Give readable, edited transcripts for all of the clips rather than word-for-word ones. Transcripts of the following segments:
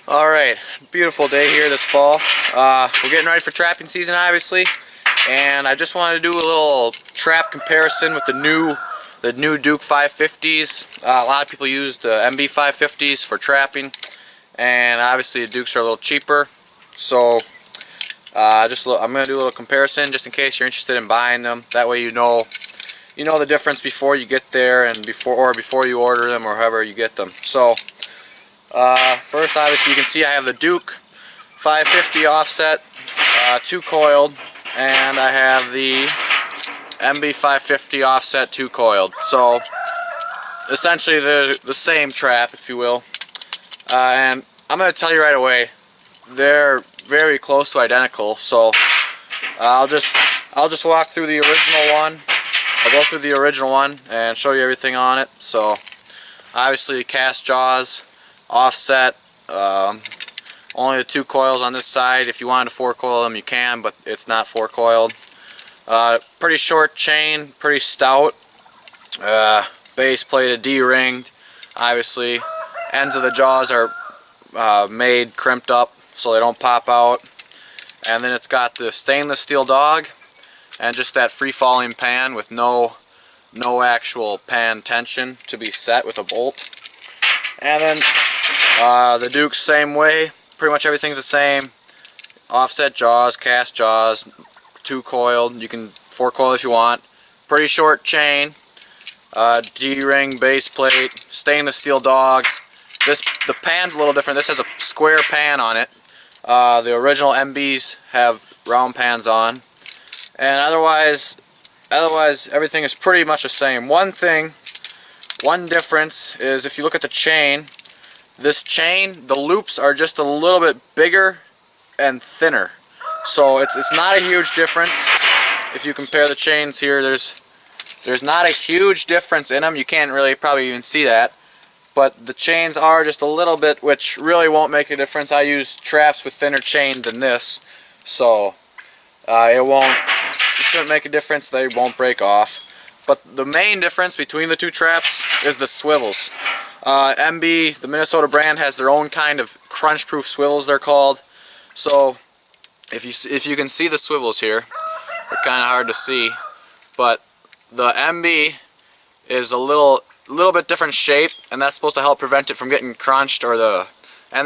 Alright, beautiful day here this fall. We're getting ready for trapping season, obviously, and I just wanted to do a little trap comparison with the new Duke 550s. A lot of people use the MB 550s for trapping, and obviously the Dukes are a little cheaper. So I'm going to do a little comparison just in case you're interested in buying them. That way you know the difference before you get there and before you order them or however you get them. So first, obviously, you can see I have the Duke 550 offset, 2-coiled, and I have the MB 550 offset 2-coiled. So essentially they're the same trap, if you will. And I'm going to tell you right away, they're very close to identical. So I'll just walk through the original one. I'll go through the original one and show you everything on it. So obviously cast jaws, offset, only the 2 coils on this side. If you wanted to 4-coil them, you can, but it's not 4-coiled. Pretty short chain, pretty stout. Base plated, D-ringed. Obviously, ends of the jaws are made crimped up so they don't pop out. And then it's got the stainless steel dog and just that free-falling pan with no actual pan tension to be set with a bolt. And then the Duke's same way, pretty much everything's the same. Offset jaws, cast jaws, 2-coiled. You can 4-coil if you want. Pretty short chain, D-ring base plate, stainless steel dog. The pan's a little different. This has a square pan on it. The original MBs have round pans on, and otherwise everything is pretty much the same. One difference is if you look at the chain. This chain, the loops are just a little bit bigger and thinner. So it's not a huge difference. If you compare the chains here, there's not a huge difference in them. You can't really probably even see that. But the chains are just a little bit, which really won't make a difference. I use traps with thinner chain than this. So it shouldn't make a difference. They won't break off. But the main difference between the two traps is the swivels. MB, the Minnesota brand, has their own kind of crunch-proof swivels, they're called. So if you can see the swivels here, they're kind of hard to see, but the MB is a little bit different shape, and that's supposed to help prevent it from getting crunched, and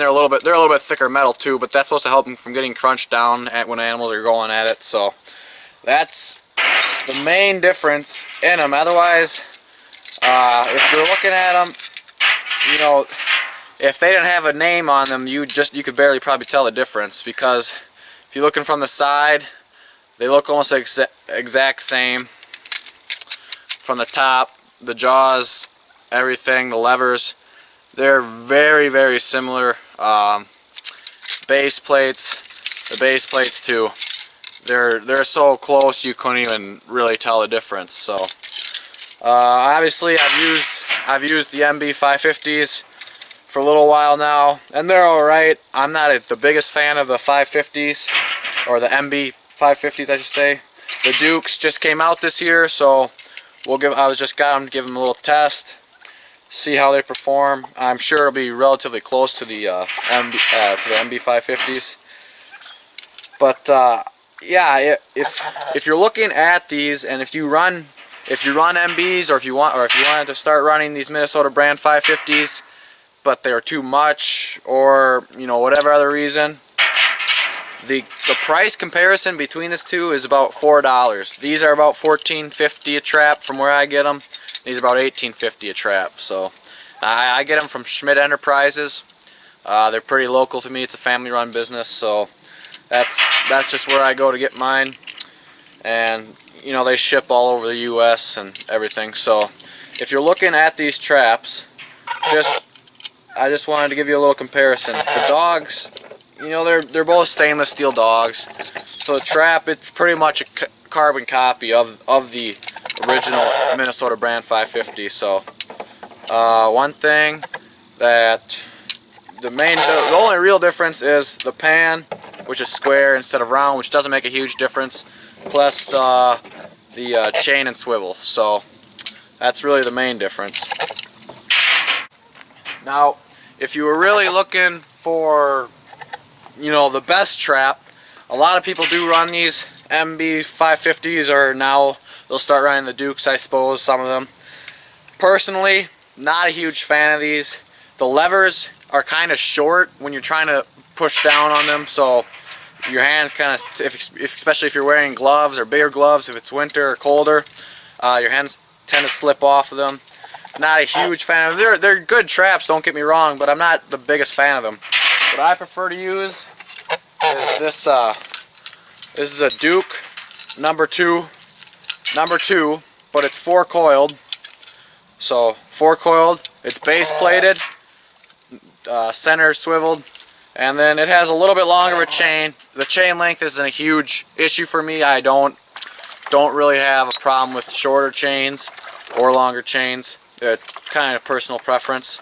they're a little bit thicker metal too, but that's supposed to help them from getting crunched down when animals are going at it. So that's the main difference in them. Otherwise, if you're looking at them, if they didn't have a name on them, you could barely probably tell the difference, because if you're looking from the side, they look almost exact same. From the top, the jaws, everything, the levers, they're very, very similar. Base plates, the base plates too. They're so close you couldn't even really tell the difference. So obviously I've used the MB 550s for a little while now, and they're alright. I'm not the biggest fan of the 550s, or the MB 550s I should say. The Dukes just came out this year, so I just got them to give them a little test, see how they perform. I'm sure it'll be relatively close to the MB 550s. But yeah, if you're looking at these, and if you run MBs, or if you wanted to start running these Minnesota brand 550s, but they're too much, or whatever other reason, the price comparison between these two is about $4. These are about $14.50 a trap from where I get them. These are about $18.50 a trap. So I get them from Schmidt Enterprises. They're pretty local to me. It's a family-run business, so that's just where I go to get mine. And they ship all over the U.S. and everything. So if you're looking at these traps, I just wanted to give you a little comparison. The dogs, they're both stainless steel dogs. So the trap, it's pretty much a carbon copy of the original Minnesota brand 550. So one thing that the only real difference is the pan, which is square instead of round, which doesn't make a huge difference, plus the chain and swivel. So that's really the main difference. Now, if you were really looking for, you know, the best trap, a lot of people do run these MB 550s, or now they'll start running the Dukes, I suppose, some of them. Personally, not a huge fan of these. The levers are kind of short when you're trying to push down on them, so your hands kind of, especially if you're wearing gloves or bigger gloves, if it's winter or colder, your hands tend to slip off of them. Not a huge fan of them. They're good traps, don't get me wrong, but I'm not the biggest fan of them. What I prefer to use is this. This is a Duke number two, but it's 4-coiled. So 4-coiled. It's base plated, center swiveled, and then it has a little bit longer of a chain. The chain length isn't a huge issue for me. I don't really have a problem with shorter chains or longer chains. They're kind of personal preference.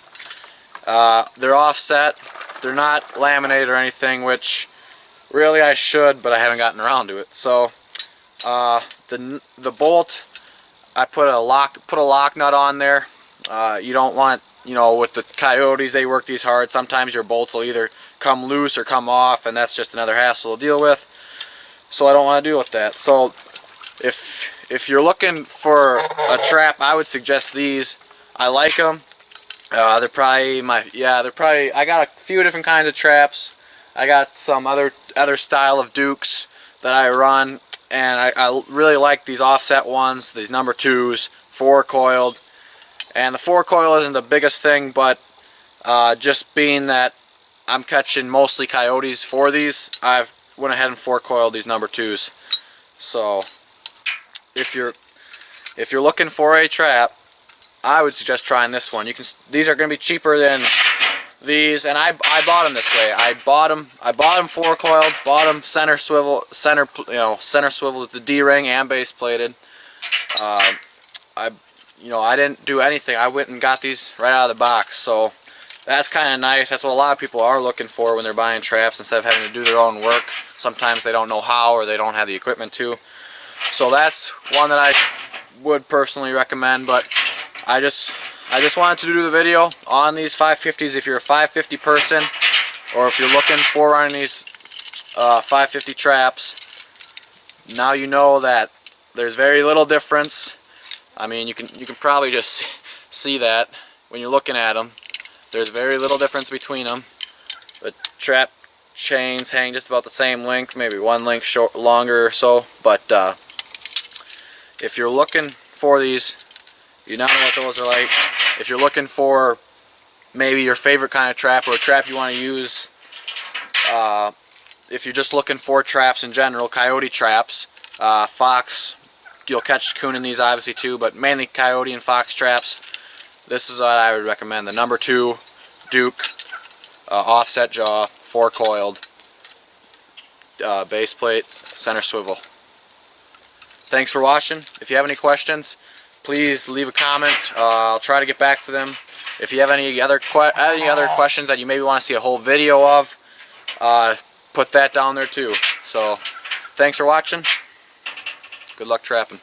They're offset. They're not laminated or anything, which really I should, but I haven't gotten around to it. So the bolt, I put a lock nut on there. You don't want, you know, with the Coyotes, they work these hard. Sometimes your bolts will either come loose or come off, and that's just another hassle to deal with. So I don't want to deal with that. So if you're looking for a trap, I would suggest these. I like them. They're probably I got a few different kinds of traps. I got some other style of Dukes that I run, and I really like these offset ones, these number 2s, 4-coiled. And the 4-coil isn't the biggest thing, but just being that I'm catching mostly Coyotes for these, I've went ahead and 4-coiled these number 2s. So if you're looking for a trap, I would suggest trying this one. These are going to be cheaper than these, and I bought them this way. I bought them 4-coiled, bought them center swivel with the D-ring and base plated. I didn't do anything. I went and got these right out of the box, so that's kind of nice. That's what a lot of people are looking for when they're buying traps, instead of having to do their own work. Sometimes they don't know how, or they don't have the equipment to. So that's one that I would personally recommend. But I just wanted to do the video on these 550s. If you're a 550 person, or if you're looking for running these 550 traps, now you know that there's very little difference. I mean, you can probably just see that when you're looking at them. There's very little difference between them. The trap chains hang just about the same length, maybe one length longer or so. But if you're looking for these, you now know what those are like. If you're looking for maybe your favorite kind of trap, or a trap you want to use, if you're just looking for traps in general, Coyote traps, Fox, you'll catch coon in these obviously too, but mainly Coyote and Fox traps, this is what I would recommend. The number 2 Duke, offset jaw, 4-coiled, base plate, center swivel. Thanks for watching. If you have any questions, please leave a comment. I'll try to get back to them. If you have any other questions that you maybe want to see a whole video of, put that down there too. So, thanks for watching. Good luck trapping.